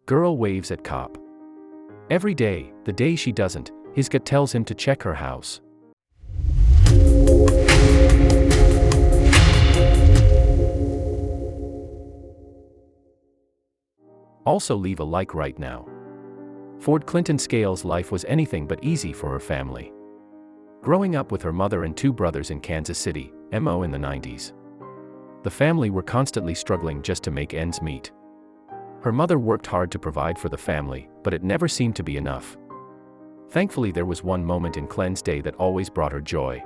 Girl waves at cop. Every day, the day she doesn't, his gut tells him to check her house. Also leave a like right now. Klynn Scales' life was anything but easy for her family. Growing up with her mother and two brothers in Kansas City, MO in the 90s. The family were constantly struggling just to make ends meet. Her mother worked hard to provide for the family, but it never seemed to be enough. Thankfully, there was one moment in Klynn's day that always brought her joy.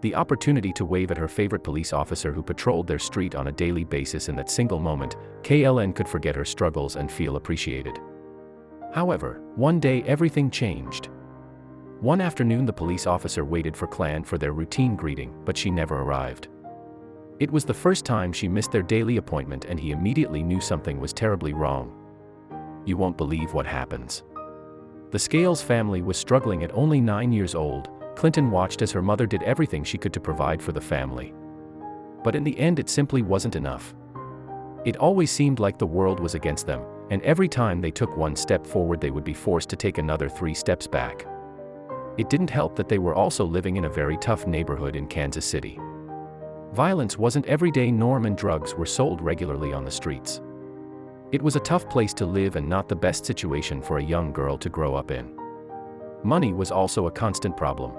The opportunity to wave at her favorite police officer who patrolled their street on a daily basis. In that single moment, Klynn could forget her struggles and feel appreciated. However, one day everything changed. One afternoon, the police officer waited for Klynn for their routine greeting, but she never arrived. It was the first time she missed their daily appointment, and he immediately knew something was terribly wrong. You won't believe what happens. The Scales family was struggling at only 9 years old. Klynn watched as her mother did everything she could to provide for the family. But in the end, it simply wasn't enough. It always seemed like the world was against them, and every time they took one step forward, they would be forced to take another 3 steps back. It didn't help that they were also living in a very tough neighborhood in Kansas City. Violence wasn't everyday norm and drugs were sold regularly on the streets. It was a tough place to live and not the best situation for a young girl to grow up in. Money was also a constant problem.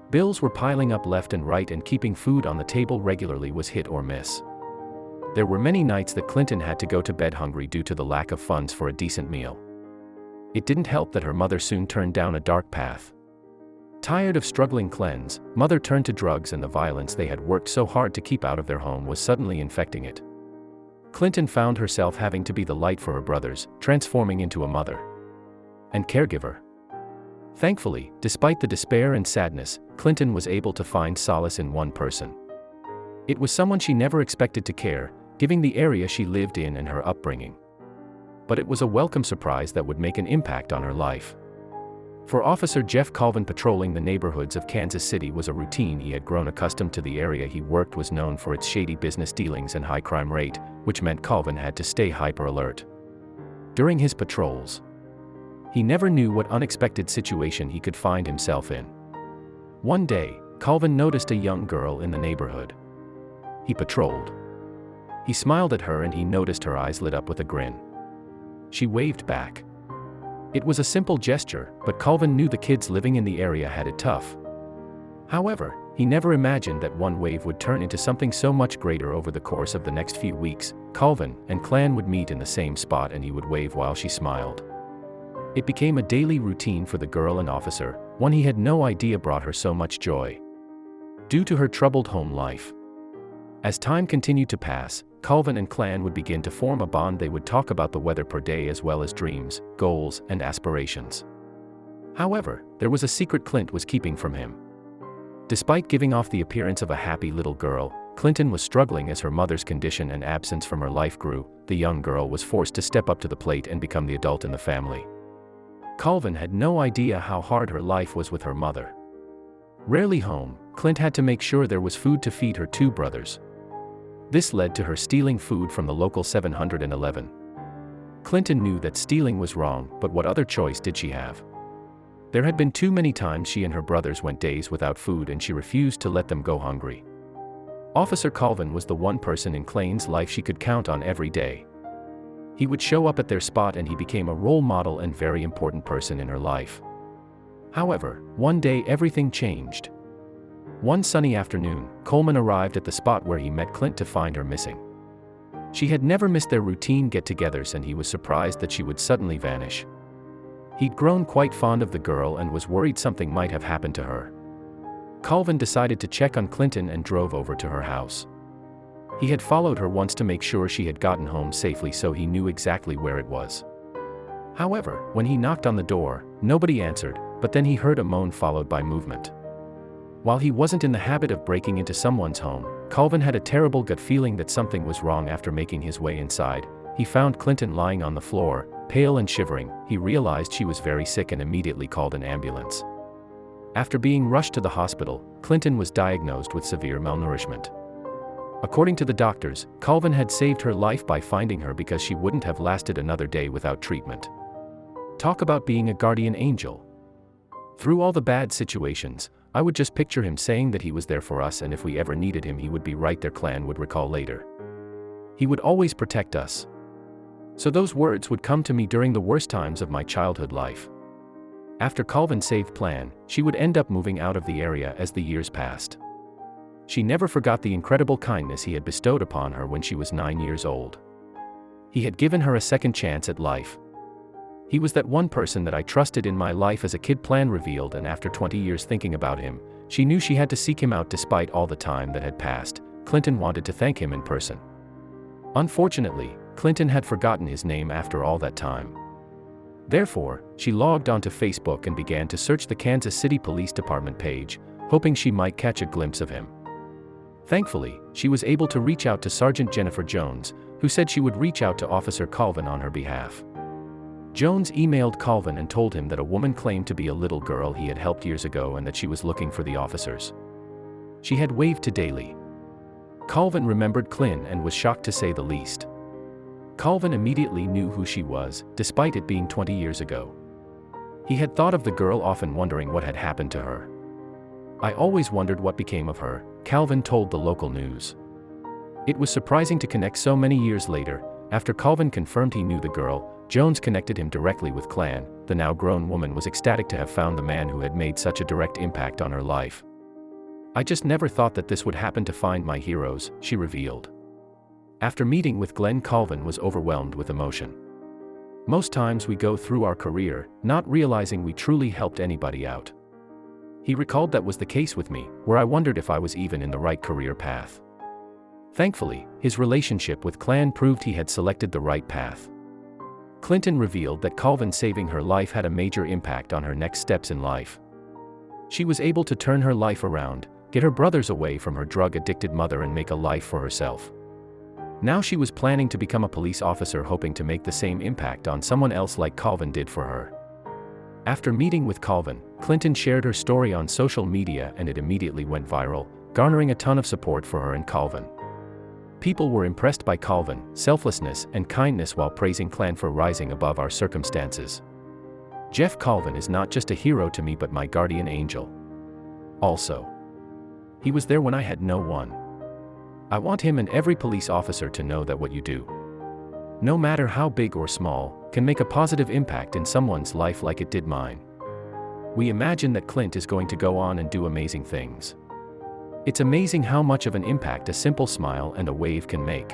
Bills were piling up left and right, and keeping food on the table regularly was hit or miss. There were many nights that Klynn had to go to bed hungry due to the lack of funds for a decent meal. It didn't help that her mother soon turned down a dark path. Tired of struggling, Klynn's mother turned to drugs, and the violence they had worked so hard to keep out of their home was suddenly infecting it. Klynn found herself having to be the light for her brothers, transforming into a mother and caregiver. Thankfully, despite the despair and sadness, Klynn was able to find solace in one person. It was someone she never expected to care, given the area she lived in and her upbringing. But it was a welcome surprise that would make an impact on her life. For Officer Jeff Colvin, patrolling the neighborhoods of Kansas City was a routine he had grown accustomed to. The area he worked was known for its shady business dealings and high crime rate, which meant Colvin had to stay hyper alert. During his patrols, he never knew what unexpected situation he could find himself in. One day, Colvin noticed a young girl in the neighborhood. He patrolled. He smiled at her, and he noticed her eyes lit up with a grin. She waved back. It was a simple gesture, but Colvin knew the kids living in the area had it tough. However, he never imagined that one wave would turn into something so much greater. Over the course of the next few weeks, Colvin and Klynn would meet in the same spot, and he would wave while she smiled. It became a daily routine for the girl and officer, one he had no idea brought her so much joy. Due to her troubled home life. As time continued to pass, Colvin and Klynn would begin to form a bond. They would talk about the weather per day as well as dreams, goals, and aspirations. However, there was a secret Klynn was keeping from him. Despite giving off the appearance of a happy little girl, Klynn was struggling as her mother's condition and absence from her life grew. The young girl was forced to step up to the plate and become the adult in the family. Colvin had no idea how hard her life was with her mother. Rarely home, Klynn had to make sure there was food to feed her 2 brothers. This led to her stealing food from the local 7-Eleven. Klynn knew that stealing was wrong, but what other choice did she have? There had been too many times she and her brothers went days without food, and she refused to let them go hungry. Officer Colvin was the one person in Klynn's life she could count on every day. He would show up at their spot, and he became a role model and very important person in her life. However, one day everything changed. One sunny afternoon, Coleman arrived at the spot where he met Klynn to find her missing. She had never missed their routine get-togethers, and he was surprised that she would suddenly vanish. He'd grown quite fond of the girl and was worried something might have happened to her. Colvin decided to check on Klynn and drove over to her house. He had followed her once to make sure she had gotten home safely, so he knew exactly where it was. However, when he knocked on the door, nobody answered, but then he heard a moan followed by movement. While he wasn't in the habit of breaking into someone's home, Colvin had a terrible gut feeling that something was wrong. After making his way inside, he found Klynn lying on the floor, pale and shivering. He realized she was very sick and immediately called an ambulance. After being rushed to the hospital, Klynn was diagnosed with severe malnourishment. According to the doctors, Calvin had saved her life by finding her because she wouldn't have lasted another day without treatment. Talk about being a guardian angel. Through all the bad situations, I would just picture him saying that he was there for us, and if we ever needed him he would be right there, Klynn would recall later. He would always protect us. So those words would come to me during the worst times of my childhood life. After Calvin saved Klynn, she would end up moving out of the area as the years passed. She never forgot the incredible kindness he had bestowed upon her when she was 9 years old. He had given her a second chance at life. He was that one person that I trusted in my life as a kid, Klynn revealed, and after 20 years thinking about him, she knew she had to seek him out despite all the time that had passed. Klynn wanted to thank him in person. Unfortunately, Klynn had forgotten his name after all that time. Therefore, she logged onto Facebook and began to search the Kansas City Police Department page, hoping she might catch a glimpse of him. Thankfully, she was able to reach out to Sergeant Jennifer Jones, who said she would reach out to Officer Calvin on her behalf. Jones emailed Calvin and told him that a woman claimed to be a little girl he had helped years ago and that she was looking for the officers. She had waved to Daly. Calvin remembered Klynn and was shocked to say the least. Calvin immediately knew who she was, despite it being 20 years ago. He had thought of the girl often, wondering what had happened to her. I always wondered what became of her, Calvin told the local news. It was surprising to connect so many years later. After Calvin confirmed he knew the girl, Jones connected him directly with Klynn. The now grown woman was ecstatic to have found the man who had made such a direct impact on her life. I just never thought that this would happen, to find my heroes, she revealed. After meeting with Glenn, Calvin was overwhelmed with emotion. Most times we go through our career, not realizing we truly helped anybody out. He recalled that was the case with me, where I wondered if I was even in the right career path. Thankfully, his relationship with Klynn proved he had selected the right path. Klynn revealed that Calvin saving her life had a major impact on her next steps in life. She was able to turn her life around, get her brothers away from her drug-addicted mother and make a life for herself. Now she was planning to become a police officer, hoping to make the same impact on someone else like Calvin did for her. After meeting with Calvin, Klynn shared her story on social media and it immediately went viral, garnering a ton of support for her and Calvin. People were impressed by Calvin's selflessness and kindness while praising Klynn for rising above our circumstances. Jeff, Calvin is not just a hero to me but my guardian angel. Also, he was there when I had no one. I want him and every police officer to know that what you do, no matter how big or small, can make a positive impact in someone's life like it did mine. We imagine that Klynn is going to go on and do amazing things. It's amazing how much of an impact a simple smile and a wave can make.